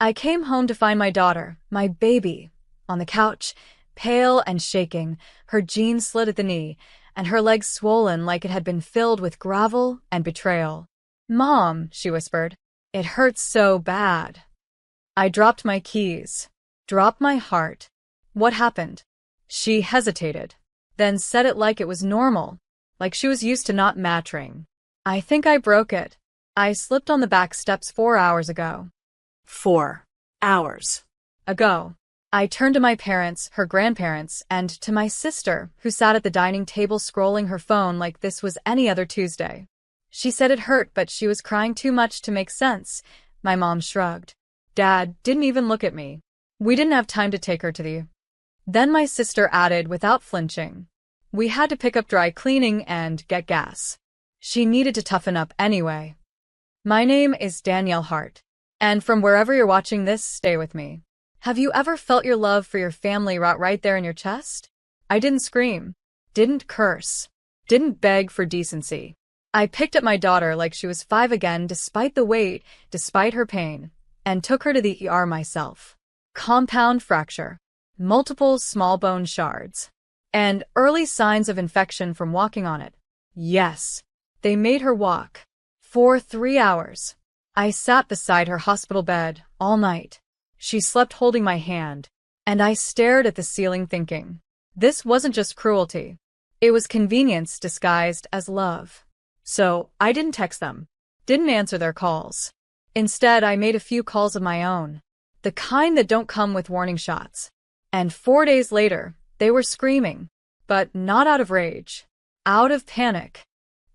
I came home to find my daughter, my baby, on the couch, pale and shaking, her jeans slit at the knee, and her legs swollen like it had been filled with gravel and betrayal. "Mom," she whispered, "it hurts so bad." I dropped my keys, dropped my heart. "What happened?" She hesitated, then said it like it was normal, like she was used to not mattering. "I think I broke it. I slipped on the back steps 4 hours ago." 4 hours ago. I turned to my parents, her grandparents, and to my sister, who sat at the dining table scrolling her phone like this was any other Tuesday. She said it hurt, but she was crying too much to make sense. My mom shrugged. Dad didn't even look at me. We didn't have time to take her to the... Then my sister added without flinching. We had to pick up dry cleaning and get gas. She needed to toughen up anyway. My name is Danielle Hart. And from wherever you're watching this, stay with me. Have you ever felt your love for your family rot right there in your chest? I didn't scream, didn't curse, didn't beg for decency. I picked up my daughter like she was 5 again despite the weight, despite her pain, and took her to the ER myself. Compound fracture, multiple small bone shards, and early signs of infection from walking on it. Yes, they made her walk. For 3 hours. I sat beside her hospital bed all night. She slept holding my hand, and I stared at the ceiling thinking, this wasn't just cruelty. It was convenience disguised as love. So I didn't text them, didn't answer their calls. Instead, I made a few calls of my own, the kind that don't come with warning shots. And 4 days later, they were screaming, but not out of rage, out of panic.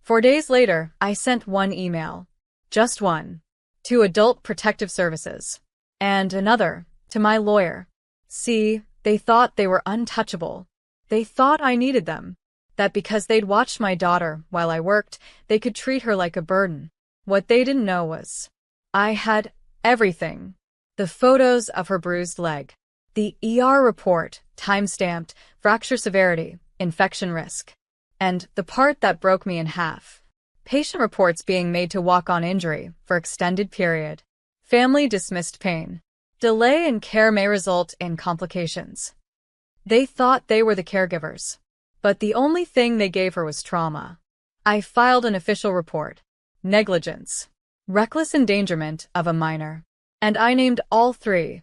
4 days later, I sent one email, just one, to Adult Protective Services. And another, to my lawyer. See, they thought they were untouchable. They thought I needed them. That because they'd watched my daughter while I worked, they could treat her like a burden. What they didn't know was, I had everything. The photos of her bruised leg. The ER report, time-stamped, fracture severity, infection risk. And the part that broke me in half. Patient reports being made to walk on injury for extended period. Family dismissed pain. Delay in care may result in complications. They thought they were the caregivers, but the only thing they gave her was trauma. I filed an official report. Negligence. Reckless endangerment of a minor. And I named all 3.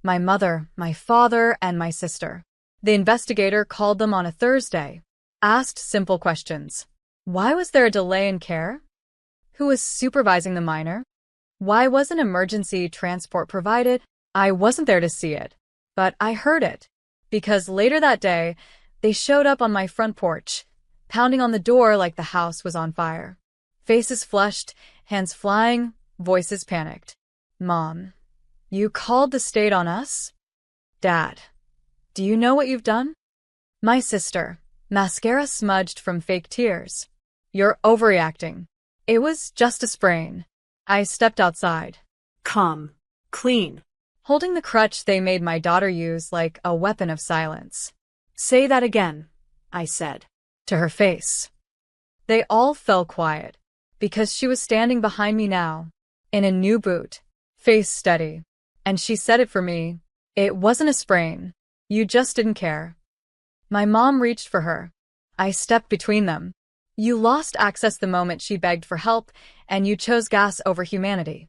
My mother, my father, and my sister. The investigator called them on a Thursday. Asked simple questions. Why was there a delay in care? Who was supervising the minor? Why wasn't emergency transport provided? I wasn't there to see it, but I heard it, because later that day, they showed up on my front porch, pounding on the door like the house was on fire. Faces flushed, hands flying, voices panicked. Mom, you called the state on us? Dad, do you know what you've done? My sister, mascara smudged from fake tears. You're overreacting. It was just a sprain. I stepped outside. Calm. Clean. Holding the crutch they made my daughter use like a weapon of silence. Say that again, I said, to her face. They all fell quiet, because she was standing behind me now, in a new boot, face steady. And she said it for me. It wasn't a sprain. You just didn't care. My mom reached for her. I stepped between them. You lost access the moment she begged for help, and you chose gas over humanity.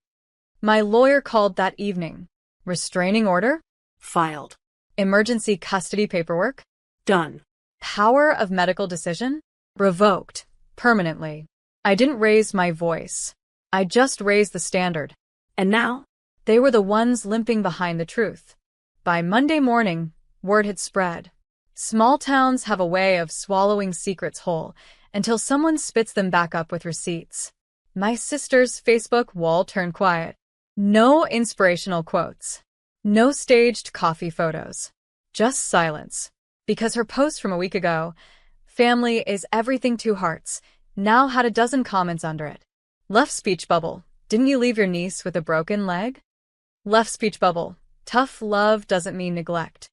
My lawyer called that evening. Restraining order? Filed. Emergency custody paperwork? Done. Power of medical decision? Revoked. Permanently. I didn't raise my voice. I just raised the standard. And now? They were the ones limping behind the truth. By Monday morning, word had spread. Small towns have a way of swallowing secrets whole, until someone spits them back up with receipts. My sister's Facebook wall turned quiet. No inspirational quotes. No staged coffee photos. Just silence. Because her post from a week ago, "Family is everything 2 hearts," now had a dozen comments under it. Left speech bubble. Didn't you leave your niece with a broken leg? Left speech bubble. Tough love doesn't mean neglect.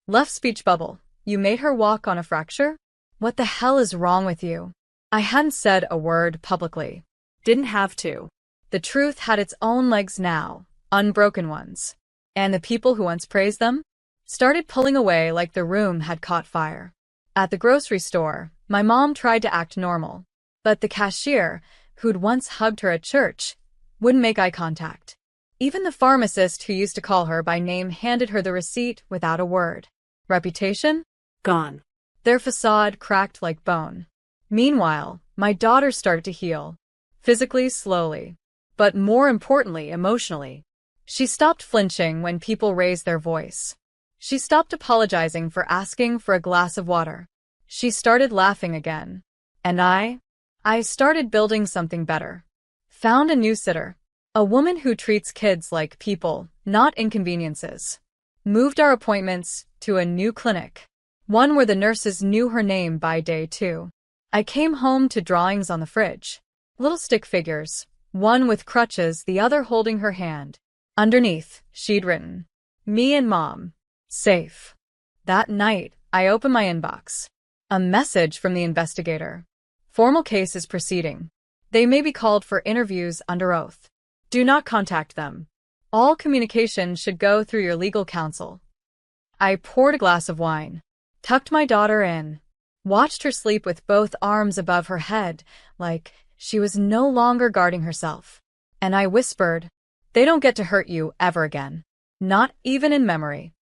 Left speech bubble. You made her walk on a fracture? What the hell is wrong with you? I hadn't said a word publicly. Didn't have to. The truth had its own legs now, unbroken ones. And the people who once praised them started pulling away like the room had caught fire. At the grocery store, my mom tried to act normal, but the cashier, who'd once hugged her at church, wouldn't make eye contact. Even the pharmacist who used to call her by name handed her the receipt without a word. Reputation? Gone. Their facade cracked like bone. Meanwhile, my daughter started to heal. Physically, slowly. But more importantly, emotionally. She stopped flinching when people raised their voice. She stopped apologizing for asking for a glass of water. She started laughing again. And I started building something better. Found a new sitter. A woman who treats kids like people, not inconveniences. Moved our appointments to a new clinic. One where the nurses knew her name by day 2. I came home to drawings on the fridge. Little stick figures, one with crutches, the other holding her hand. Underneath, she'd written, "Me and Mom. Safe." That night, I opened my inbox. A message from the investigator. Formal case is proceeding. They may be called for interviews under oath. Do not contact them. All communication should go through your legal counsel. I poured a glass of wine, tucked my daughter in, watched her sleep with both arms above her head, like she was no longer guarding herself. And I whispered, "They don't get to hurt you ever again. Not even in memory."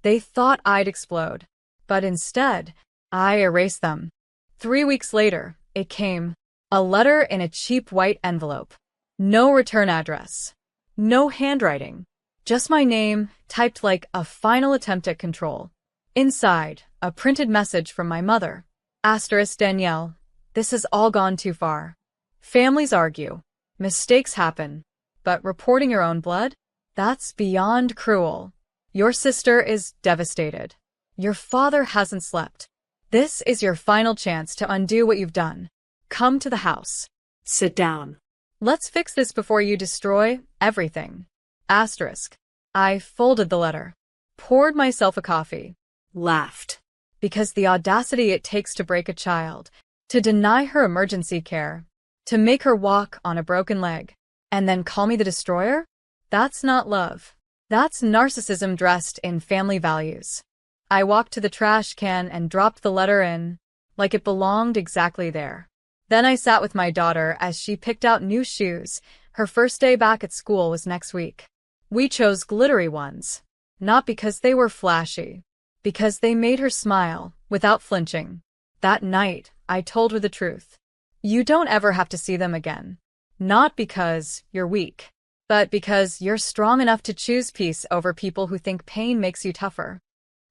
They thought I'd explode, but instead, I erased them. 3 weeks later, it came. A letter in a cheap white envelope. No return address. No handwriting. Just my name, typed like a final attempt at control. Inside, a printed message from my mother. Asterisk Danielle, this has all gone too far. Families argue. Mistakes happen. But reporting your own blood? That's beyond cruel. Your sister is devastated. Your father hasn't slept. This is your final chance to undo what you've done. Come to the house. Sit down. Let's fix this before you destroy everything. Asterisk. I folded the letter. Poured myself a coffee. Laughed. Because the audacity it takes to break a child, to deny her emergency care, to make her walk on a broken leg, and then call me the destroyer? That's not love. That's narcissism dressed in family values. I walked to the trash can and dropped the letter in, like it belonged exactly there. Then I sat with my daughter as she picked out new shoes. Her first day back at school was next week. We chose glittery ones. Not because they were flashy. Because they made her smile, without flinching. That night, I told her the truth. You don't ever have to see them again. Not because you're weak, but because you're strong enough to choose peace over people who think pain makes you tougher.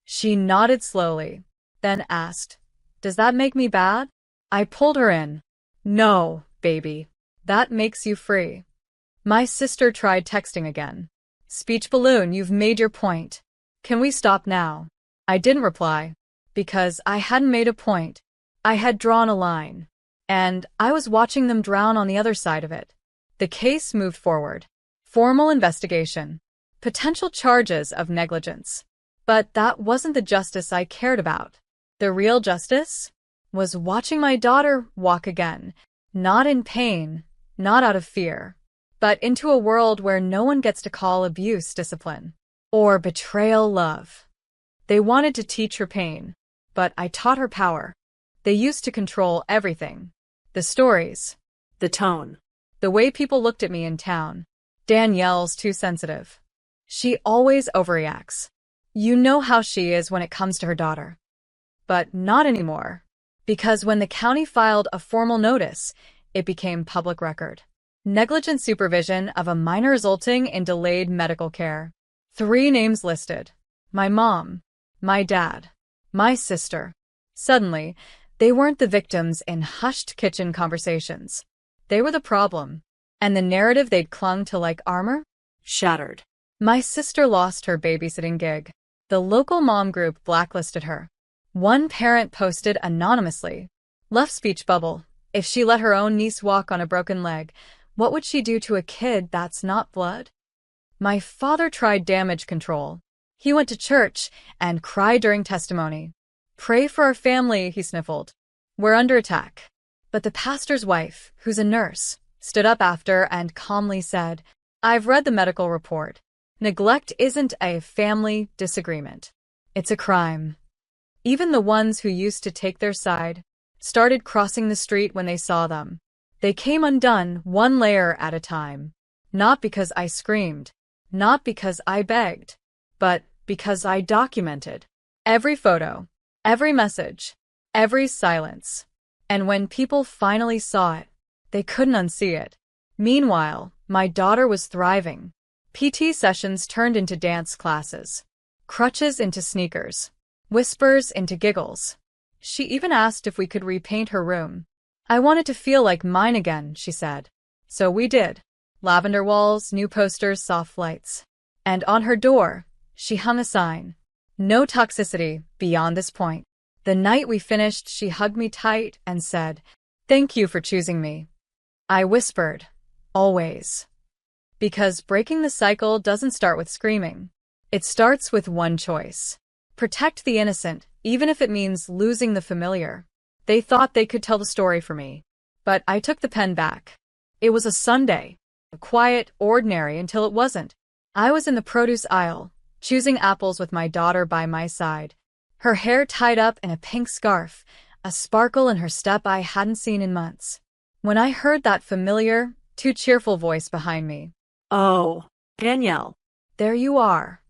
She nodded slowly, then asked, "Does that make me bad?" I pulled her in. "No, baby. That makes you free." My sister tried texting again. "Speech balloon, you've made your point. Can we stop now?" I didn't reply, because I hadn't made a point. I had drawn a line, and I was watching them drown on the other side of it. The case moved forward. Formal investigation. Potential charges of negligence. But that wasn't the justice I cared about. The real justice was watching my daughter walk again, not in pain, not out of fear, but into a world where no one gets to call abuse discipline, or betrayal love. They wanted to teach her pain, but I taught her power. They used to control everything. The stories. The tone. The way people looked at me in town. Danielle's too sensitive. She always overreacts. You know how she is when it comes to her daughter. But not anymore. Because when the county filed a formal notice, it became public record. Negligent supervision of a minor resulting in delayed medical care. 3 names listed. My mom, my dad, my sister. Suddenly, they weren't the victims in hushed kitchen conversations. They were the problem. And the narrative they'd clung to like armor? Shattered. My sister lost her babysitting gig. The local mom group blacklisted her. One parent posted anonymously. Left speech bubble. If she let her own niece walk on a broken leg, what would she do to a kid that's not blood? My father tried damage control. He went to church and cried during testimony. "Pray for our family," he sniffled. "We're under attack." But the pastor's wife, who's a nurse, stood up after and calmly said, I've read the medical report. Neglect isn't a family disagreement. It's a crime. Even the ones who used to take their side started crossing the street when they saw them. They came undone one layer at a time. Not because I screamed, not because I begged, but because I documented every photo, every message, every silence. And when people finally saw it, they couldn't unsee it. Meanwhile, my daughter was thriving. PT sessions turned into dance classes, crutches into sneakers, whispers into giggles. She even asked if we could repaint her room. I wanted to feel like mine again, she said. So we did. Lavender walls, new posters, soft lights. And on her door, she hung a sign. No toxicity beyond this point. The night we finished, she hugged me tight and said, "Thank you for choosing me." I whispered, "Always." Because breaking the cycle doesn't start with screaming. It starts with one choice. Protect the innocent, even if it means losing the familiar. They thought they could tell the story for me. But I took the pen back. It was a Sunday. Quiet, ordinary until it wasn't. I was in the produce aisle, choosing apples with my daughter by my side. Her hair tied up in a pink scarf, a sparkle in her step I hadn't seen in months. When I heard that familiar, too cheerful voice behind me. Oh, Danielle. There you are.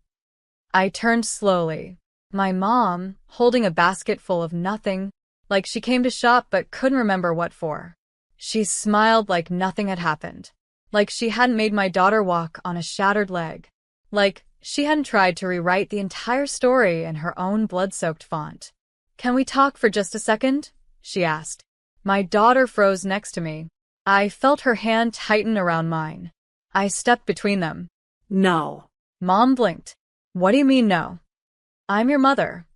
I turned slowly. My mom, holding a basket full of nothing, like she came to shop but couldn't remember what for. She smiled like nothing had happened. Like she hadn't made my daughter walk on a shattered leg. Like she hadn't tried to rewrite the entire story in her own blood-soaked font. "Can we talk for just a second?" she asked. My daughter froze next to me. I felt her hand tighten around mine. I stepped between them. No. Mom blinked. "What do you mean no?" "I'm your mother."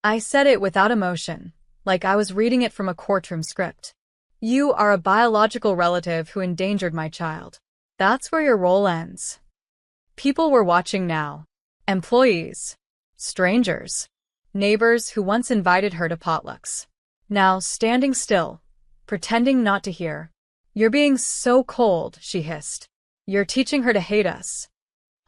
I said it without emotion, like I was reading it from a courtroom script. "You are a biological relative who endangered my child. That's where your role ends." People were watching now. Employees, strangers, neighbors who once invited her to potlucks. Now standing still, pretending not to hear. "You're being so cold," she hissed. "You're teaching her to hate us."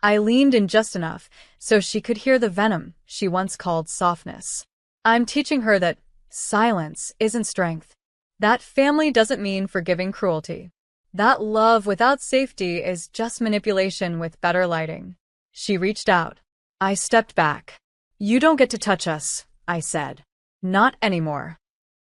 I leaned in just enough so she could hear the venom she once called softness. "I'm teaching her that silence isn't strength. That family doesn't mean forgiving cruelty. That love without safety is just manipulation with better lighting." She reached out. I stepped back. "You don't get to touch us," I said. "Not anymore."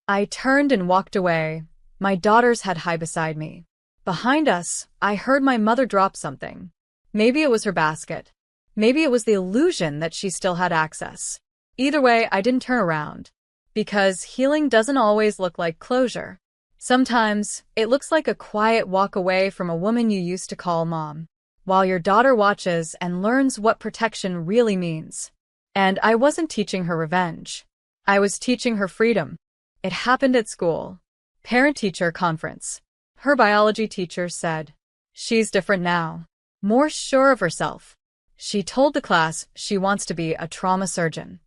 I turned and walked away. My daughter's head high beside me. Behind us, I heard my mother drop something. Maybe it was her basket. Maybe it was the illusion that she still had access. Either way, I didn't turn around. Because healing doesn't always look like closure. Sometimes, it looks like a quiet walk away from a woman you used to call mom, while your daughter watches and learns what protection really means. And I wasn't teaching her revenge. I was teaching her freedom. It happened at school. Parent-teacher conference. Her biology teacher said, "She's different now. More sure of herself." She told the class she wants to be a trauma surgeon.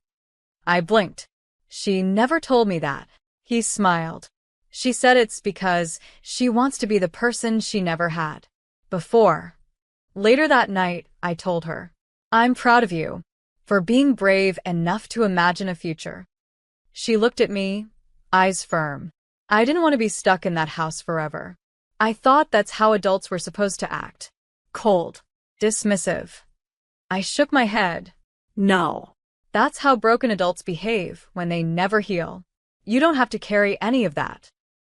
I blinked. "She never told me that." He smiled. "She said it's because she wants to be the person she never had before." Later that night, I told her, "I'm proud of you for being brave enough to imagine a future." She looked at me, eyes firm. I didn't want to be stuck in that house forever. I thought that's how adults were supposed to act. Cold, dismissive. I shook my head. No. That's how broken adults behave when they never heal. You don't have to carry any of that.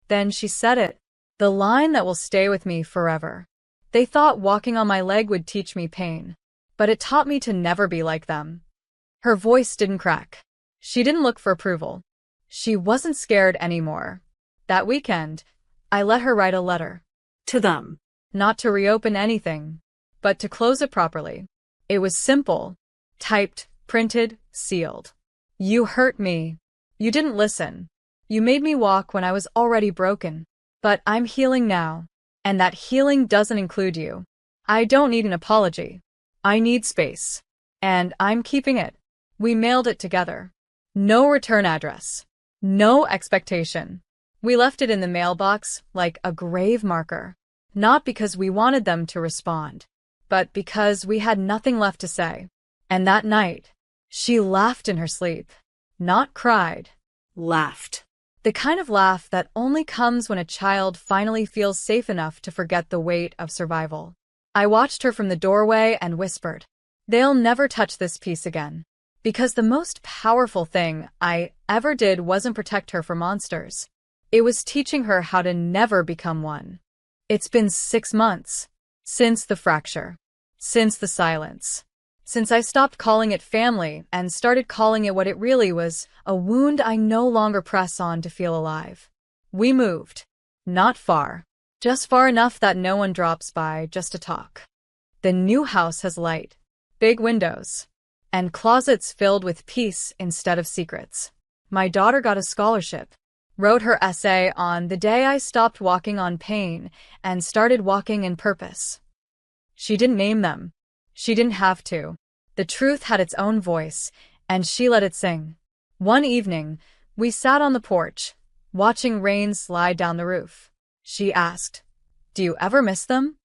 Then she said it, the line that will stay with me forever. They thought walking on my leg would teach me pain, but it taught me to never be like them. Her voice didn't crack. She didn't look for approval. She wasn't scared anymore. That weekend, I let her write a letter. To them. Not to reopen anything, but to close it properly. It was simple. Typed, printed, sealed. "You hurt me. You didn't listen. You made me walk when I was already broken. But I'm healing now. And that healing doesn't include you. I don't need an apology. I need space. And I'm keeping it." We mailed it together. No return address. No expectation. We left it in the mailbox like a grave marker. Not because we wanted them to respond, but because we had nothing left to say. And that night, she laughed in her sleep. Not cried. Laughed. The kind of laugh that only comes when a child finally feels safe enough to forget the weight of survival. I watched her from the doorway and whispered, "They'll never touch this piece again." Because the most powerful thing I ever did wasn't protect her from monsters. It was teaching her how to never become one. It's been 6 months. Since the fracture. Since the silence. Since I stopped calling it family and started calling it what it really was, a wound I no longer press on to feel alive. We moved. Not far. Just far enough that no one drops by just to talk. The new house has light, big windows, and closets filled with peace instead of secrets. My daughter got a scholarship, wrote her essay on the day I stopped walking on pain and started walking in purpose. She didn't name them. She didn't have to. The truth had its own voice, and she let it sing. One evening, we sat on the porch, watching rain slide down the roof. She asked, "Do you ever miss them?"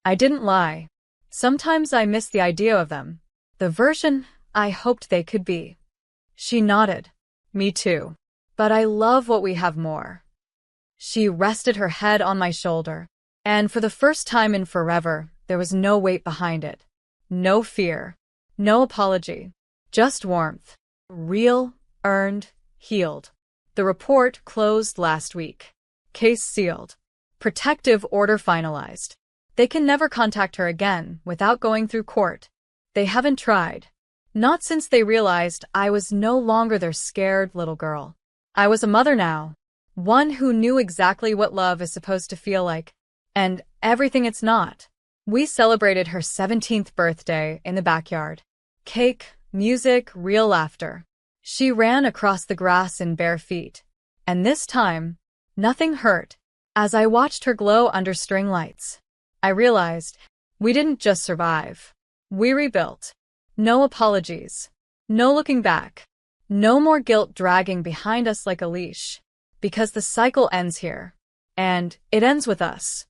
I didn't lie. Sometimes I miss the idea of them, the version I hoped they could be. She nodded. Me too. But I love what we have more. She rested her head on my shoulder, and for the first time in forever, there was no weight behind it. No fear. No apology. Just warmth. Real, earned, healed. The report closed last week. Case sealed. Protective order finalized. They can never contact her again without going through court. They haven't tried. Not since they realized I was no longer their scared little girl. I was a mother now. One who knew exactly what love is supposed to feel like. And everything it's not. We celebrated her 17th birthday in the backyard. Cake, music, real laughter. She ran across the grass in bare feet. And this time, nothing hurt. As I watched her glow under string lights, I realized we didn't just survive. We rebuilt. No apologies. No looking back. No more guilt dragging behind us like a leash. Because the cycle ends here. And it ends with us.